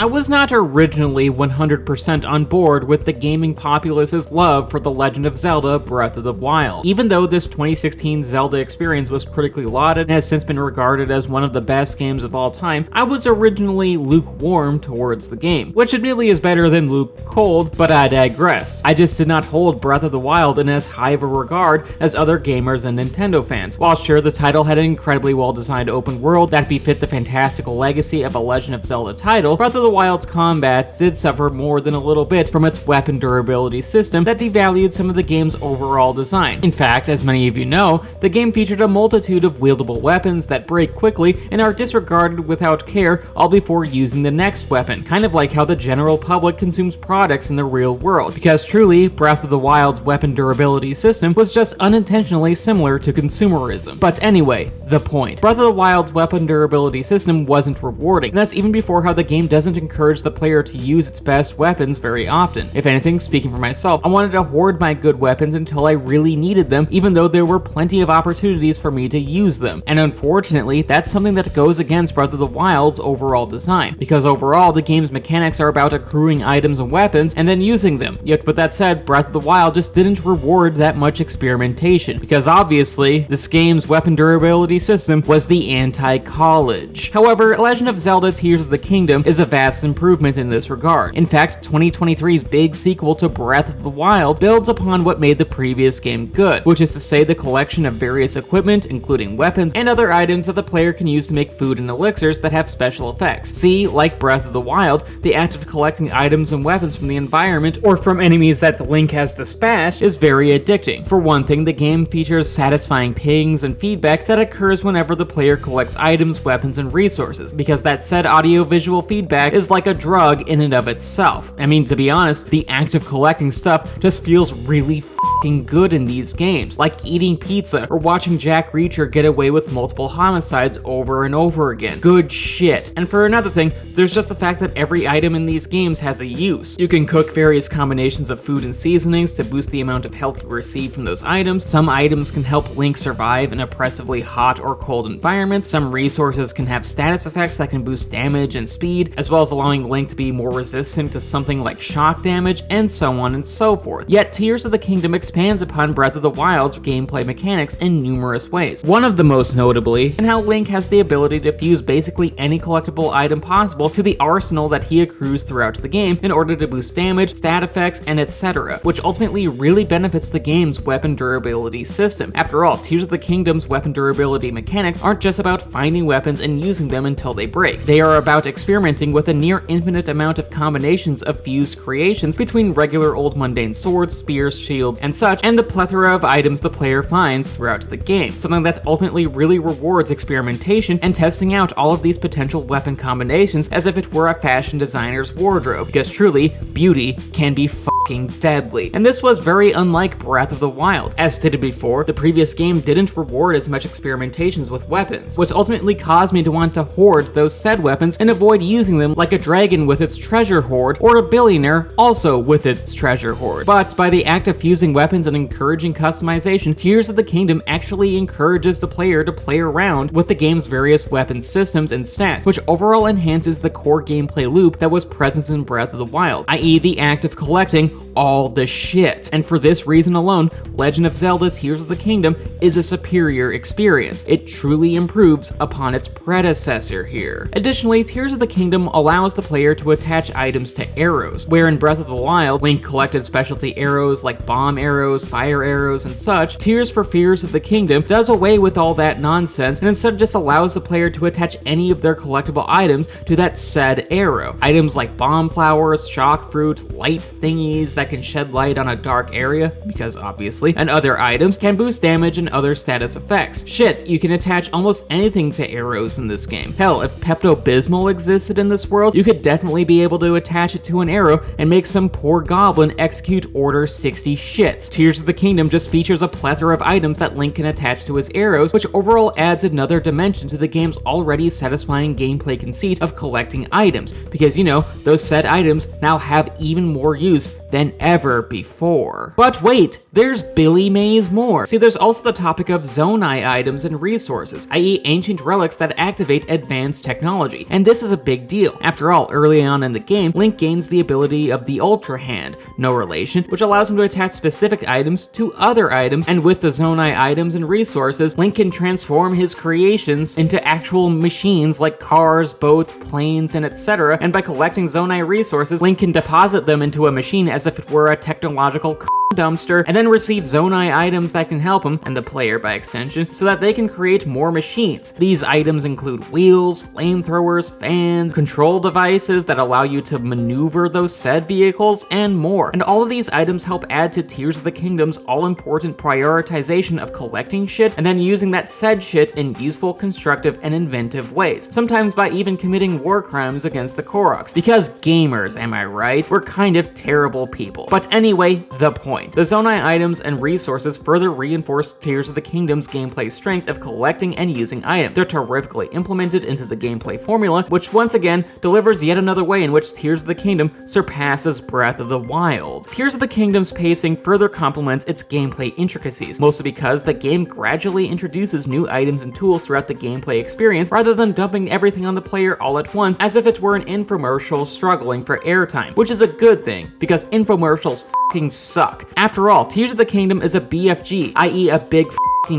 I was not originally 100% on board with the gaming populace's love for The Legend of Zelda Breath of the Wild. Even though this 2016 Zelda experience was critically lauded and has since been regarded as one of the best games of all time, I was originally lukewarm towards the game, which admittedly is better than lukecold, but I digress. I just did not hold Breath of the Wild in as high of a regard as other gamers and Nintendo fans. While sure, the title had an incredibly well-designed open world that befit the fantastical legacy of a Legend of Zelda title, Breath of the Wild's combat did suffer more than a little bit from its weapon durability system that devalued some of the game's overall design. In fact, as many of you know, the game featured a multitude of wieldable weapons that break quickly and are disregarded without care all before using the next weapon, kind of like how the general public consumes products in the real world, because truly, Breath of the Wild's weapon durability system was just unintentionally similar to consumerism. But anyway, the point. Breath of the Wild's weapon durability system wasn't rewarding, and that's even before how the game doesn't encourage the player to use its best weapons very often. If anything, speaking for myself, I wanted to hoard my good weapons until I really needed them, even though there were plenty of opportunities for me to use them. And unfortunately, that's something that goes against Breath of the Wild's overall design, because overall, the game's mechanics are about accruing items and weapons and then using them. Yet with that said, Breath of the Wild just didn't reward that much experimentation, because obviously, this game's weapon durability system was the anti-college. However, Legend of Zelda Tears of the Kingdom is a vast improvement in this regard. In fact, 2023's big sequel to Breath of the Wild builds upon what made the previous game good, which is to say the collection of various equipment, including weapons, and other items that the player can use to make food and elixirs that have special effects. See, like Breath of the Wild, the act of collecting items and weapons from the environment or from enemies that Link has dispatched is very addicting. For one thing, the game features satisfying pings and feedback that occurs whenever the player collects items, weapons, and resources, because that said audio-visual feedback is like a drug in and of itself. I mean, to be honest, the act of collecting stuff just feels really f***ing good in these games, like eating pizza or watching Jack Reacher get away with multiple homicides over and over again. Good shit. And for another thing, there's just the fact that every item in these games has a use. You can cook various combinations of food and seasonings to boost the amount of health you receive from those items. Some items can help Link survive in oppressively hot or cold environments. Some resources can have status effects that can boost damage and speed, as well as allowing Link to be more resistant to something like shock damage, and so on and so forth. Yet Tears of the Kingdom expands upon Breath of the Wild's gameplay mechanics in numerous ways. One of the most notably, in how Link has the ability to fuse basically any collectible item possible to the arsenal that he accrues throughout the game in order to boost damage, stat effects, and etc., which ultimately really benefits the game's weapon durability system. After all, Tears of the Kingdom's weapon durability mechanics aren't just about finding weapons and using them until they break. They are about experimenting with a near infinite amount of combinations of fused creations between regular old mundane swords, spears, shields, and such, and the plethora of items the player finds throughout the game. Something that ultimately really rewards experimentation and testing out all of these potential weapon combinations as if it were a fashion designer's wardrobe, because truly, beauty can be fucking deadly. And this was very unlike Breath of the Wild. As stated before, the previous game didn't reward as much experimentations with weapons, which ultimately caused me to want to hoard those said weapons and avoid using them like a dragon with its treasure hoard, or a billionaire also with its treasure hoard. But by the act of fusing weapons and encouraging customization, Tears of the Kingdom actually encourages the player to play around with the game's various weapon systems and stats, which overall enhances the core gameplay loop that was present in Breath of the Wild, i.e. the act of collecting all the shit. And for this reason alone, Legend of Zelda Tears of the Kingdom is a superior experience. It truly improves upon its predecessor here. Additionally, Tears of the Kingdom allows the player to attach items to arrows, where in Breath of the Wild, Link collected specialty arrows like bomb arrows, fire arrows, and such. Tears for Fears of the Kingdom does away with all that nonsense and instead just allows the player to attach any of their collectible items to that said arrow. Items like bomb flowers, shock fruit, light thingies that can shed light on a dark area, because obviously, and other items can boost damage and other status effects. Shit, you can attach almost anything to arrows in this game. Hell, if Pepto-Bismol existed in this world, you could definitely be able to attach it to an arrow and make some poor goblin execute Order 60 shits. Tears of the Kingdom just features a plethora of items that Link can attach to his arrows, which overall adds another dimension to the game's already satisfying gameplay conceit of collecting items, because you know, those said items now have even more use than ever before. But wait, there's Billy Mays more. See, there's also the topic of Zonai items and resources, i.e. ancient relics that activate advanced technology, and this is a big deal. After all, early on in the game, Link gains the ability of the Ultra Hand, no relation, which allows him to attach specific items to other items, and with the Zonai items and resources, Link can transform his creations into actual machines like cars, boats, planes, and etc. And by collecting Zonai resources, Link can deposit them into a machine as if it were a technological dumpster, and then receive Zonai items that can help him, and the player by extension, so that they can create more machines. These items include wheels, flamethrowers, fans, control devices that allow you to maneuver those said vehicles, and more. And all of these items help add to Tears of the Kingdom's all-important prioritization of collecting shit, and then using that said shit in useful, constructive, and inventive ways, sometimes by even committing war crimes against the Koroks. Because gamers, am I right? We're kind of terrible people. But anyway, the point. The Zonai items and resources further reinforce Tears of the Kingdom's gameplay strength of collecting and using items. They're terrifically implemented into the gameplay formula, which once again delivers yet another way in which Tears of the Kingdom surpasses Breath of the Wild. Tears of the Kingdom's pacing further complements its gameplay intricacies, mostly because the game gradually introduces new items and tools throughout the gameplay experience, rather than dumping everything on the player all at once as if it were an infomercial struggling for airtime, which is a good thing, because infomercials fucking suck. After all, Tears of the Kingdom is a BFG, i.e. a big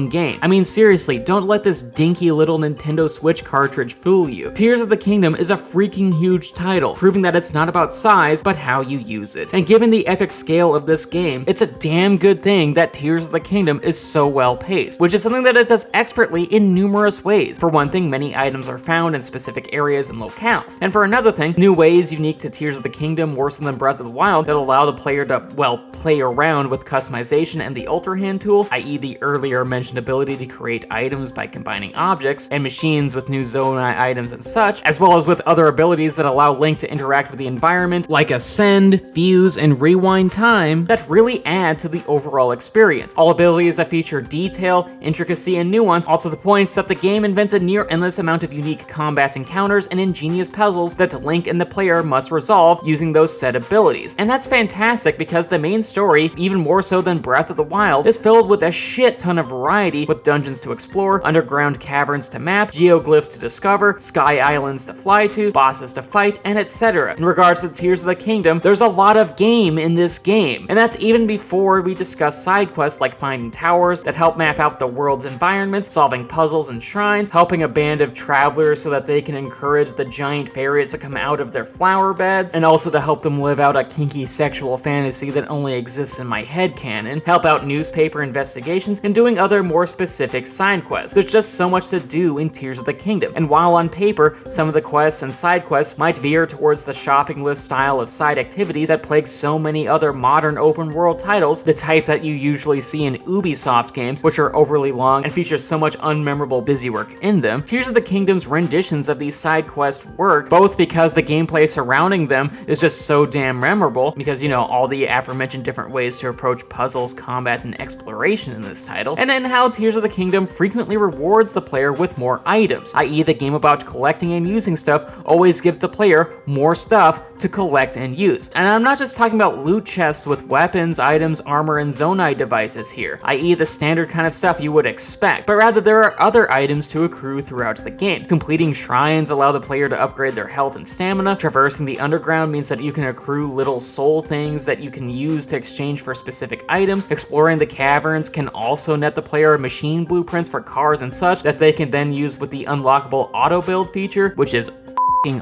game. I mean, seriously, don't let this dinky little Nintendo Switch cartridge fool you. Tears of the Kingdom is a freaking huge title, proving that it's not about size, but how you use it. And given the epic scale of this game, it's a damn good thing that Tears of the Kingdom is so well paced, which is something that it does expertly in numerous ways. For one thing, many items are found in specific areas and locales. And for another thing, new ways unique to Tears of the Kingdom, worse than Breath of the Wild, that allow the player to, well, play around with customization and the Ultra Hand tool, i.e. the earlier mentioned ability to create items by combining objects and machines with new Zonai items and such, as well as with other abilities that allow Link to interact with the environment, like Ascend, Fuse, and Rewind Time, that really add to the overall experience. All abilities that feature detail, intricacy, and nuance, all to the points that the game invents a near endless amount of unique combat encounters and ingenious puzzles that Link and the player must resolve using those set abilities. And that's fantastic because the main story, even more so than Breath of the Wild, is filled with a shit ton of variety, with dungeons to explore, underground caverns to map, geoglyphs to discover, sky islands to fly to, bosses to fight, and etc. In regards to Tears of the Kingdom, there's a lot of game in this game, and that's even before we discuss side quests like finding towers that help map out the world's environments, solving puzzles and shrines, helping a band of travelers so that they can encourage the giant fairies to come out of their flower beds, and also to help them live out a kinky sexual fantasy that only exists in my headcanon, help out newspaper investigations, and doing other more specific side quests. There's just so much to do in Tears of the Kingdom, and while on paper, some of the quests and side quests might veer towards the shopping list style of side activities that plague so many other modern open world titles, the type that you usually see in Ubisoft games, which are overly long and feature so much unmemorable busy work in them, Tears of the Kingdom's renditions of these side quests work, both because the gameplay surrounding them is just so damn memorable, because, you know, all the aforementioned different ways to approach puzzles, combat, and exploration in this title, and in how Tears of the Kingdom frequently rewards the player with more items, i.e. the game about collecting and using stuff always gives the player more stuff to collect and use. And I'm not just talking about loot chests with weapons, items, armor, and Zonai devices here, i.e. the standard kind of stuff you would expect, but rather there are other items to accrue throughout the game. Completing shrines allow the player to upgrade their health and stamina, traversing the underground means that you can accrue little soul things that you can use to exchange for specific items, exploring the caverns can also net the player machine blueprints for cars and such that they can then use with the unlockable auto build feature, which is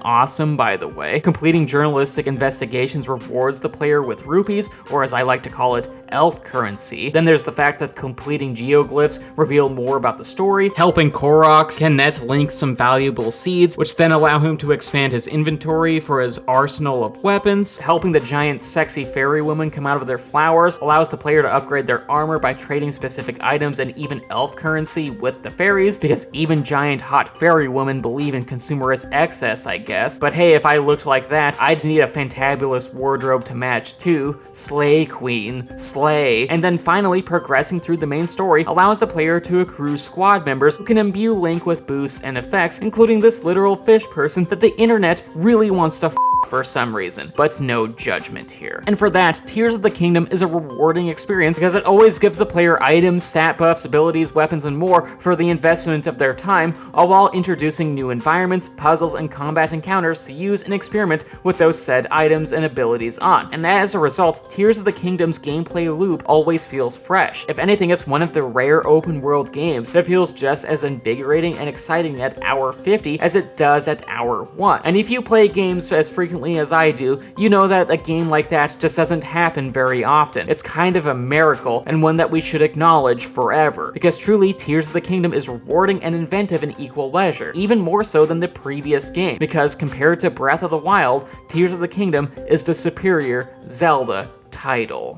awesome, by the way. Completing journalistic investigations rewards the player with rupees, or as I like to call it, elf currency. Then there's the fact that completing geoglyphs reveal more about the story. Helping Koroks can net Link some valuable seeds, which then allow him to expand his inventory for his arsenal of weapons. Helping the giant sexy fairy women come out of their flowers allows the player to upgrade their armor by trading specific items and even elf currency with the fairies, because even giant hot fairy women believe in consumerist excess, I guess. But hey, if I looked like that, I'd need a fantabulous wardrobe to match too. Slay, queen. Slay. And then finally, progressing through the main story allows the player to accrue squad members who can imbue Link with boosts and effects, including this literal fish person that the internet really wants to for some reason, but no judgment here. And for that, Tears of the Kingdom is a rewarding experience because it always gives the player items, stat buffs, abilities, weapons, and more for the investment of their time, all while introducing new environments, puzzles, and combat encounters to use and experiment with those said items and abilities on. And as a result, Tears of the Kingdom's gameplay loop always feels fresh. If anything, it's one of the rare open world games that feels just as invigorating and exciting at hour 50 as it does at hour 1. And if you play games as frequently as I do, you know that a game like that just doesn't happen very often. It's kind of a miracle, and one that we should acknowledge forever, because truly Tears of the Kingdom is rewarding and inventive in equal measure, even more so than the previous game, because compared to Breath of the Wild, Tears of the Kingdom is the superior Zelda title.